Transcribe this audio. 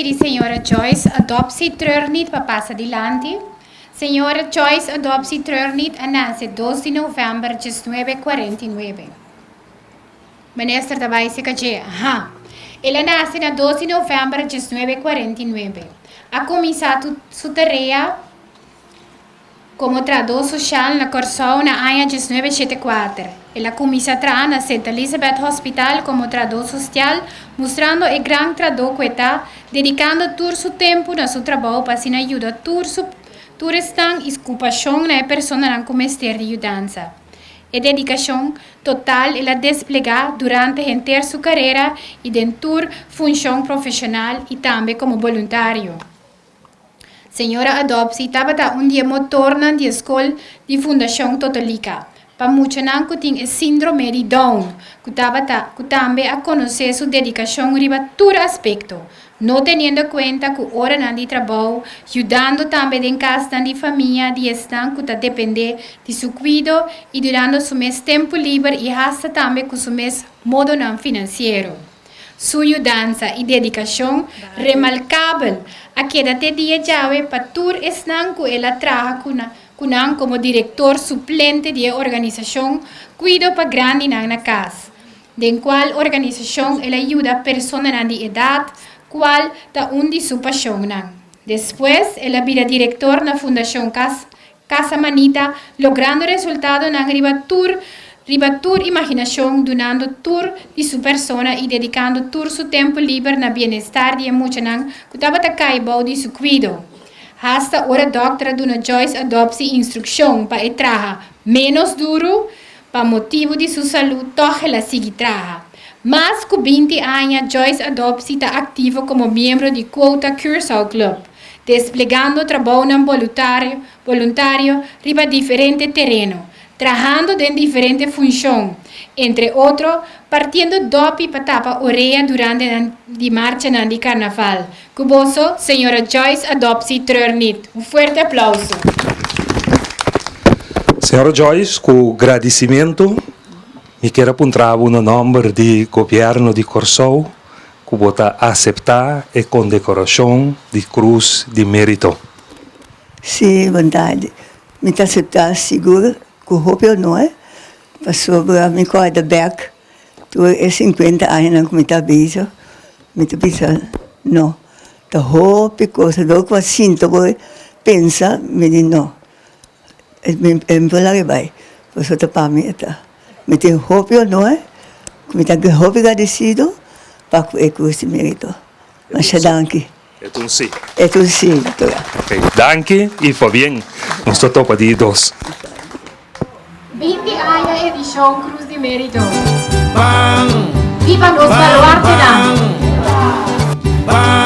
di Signora Joyce adoptie treur niet para passar adiante. Signora Joyce adoptie treur niet a nasce 2 de novembro de 1949. Minister da vai se caje, aha. Ela nasce na 12 de novembro de 1949. Ha cominciato sua tarefa como tradutor social na Corsou na ano de 1974. Ela começou a trabalhar na St. Elizabeth Hospital como tradutor social, mostrando o grande trabalho que está, dedicando todo o seu tempo no seu trabalho para ajudar todos os e ocupação na pessoa como mestre de mudança. A dedicação total ela desplegada durante a inteira sua carreira e dentro da função profissional e também como voluntário. Senhora Adopsi estava dia motor na escola de Fundação Totalica. Para muitos que tem síndrome de Down, que também a conhecer sua dedicação em todo aspecto, não tendo em conta que hora de trabalho, ajudando também em casa de família, de estar que depende de seu cuidado e durante seu mês tempo livre e hasta também com seu mês modo não financeiro. Sua mudança e dedicação remarcável a que até dia jave para todo estar que ela trabalha como diretor suplente de organização, cuida para grande na casa, de qual organização ela ajuda pessoas de idade, qual da onde sua paixão. Depois, ela vira diretor na Fundação Casa Manita, logrando resultados na ribatur imaginação, donando tour de sua persona e dedicando todo seu tempo livre na bem-estar de muitos que estava a de seu cuidado. Hasta ora doutora Dona Joyce adopte instrução para trabalhar menos duro, para motivo de sua saúde, toque ela sigue trabalhar. Mas com 20 anos, Joyce adopte está ativa como membro de Quota Curaçao Club, desplegando trabalho voluntário riba diferente terreno, trabalhando em diferentes funções, entre outros, partindo dopi para tapar orelha durante a marcha de carnaval. Cuboso, Senhora Joyce adopte treur niet. Forte aplauso. Senhora Joyce, com agradecimento, me quero apontar o nome do governo de Corsou, que vota aceitar a condecoração de Cruz de Mérito. Sim, verdade. Me está aceitar seguro, que o hope não é, para sobre a minha corda back. Tu é 50 anos que me está beijo, me está pensando, não. Da hope coisa do que sinto, que pensa, me diz não. É lá que vai, por isso para mim tá. Me tem hope ou não é? Me está hope agradecido para que eu esse mérito. Mas danke. É um sim. É um sim, doutora. Ok, danke e foi bem. Nós estamos para de dois. 20 anos edição Cruz de Mérito. Bang! Viva nos baluarte. Bang!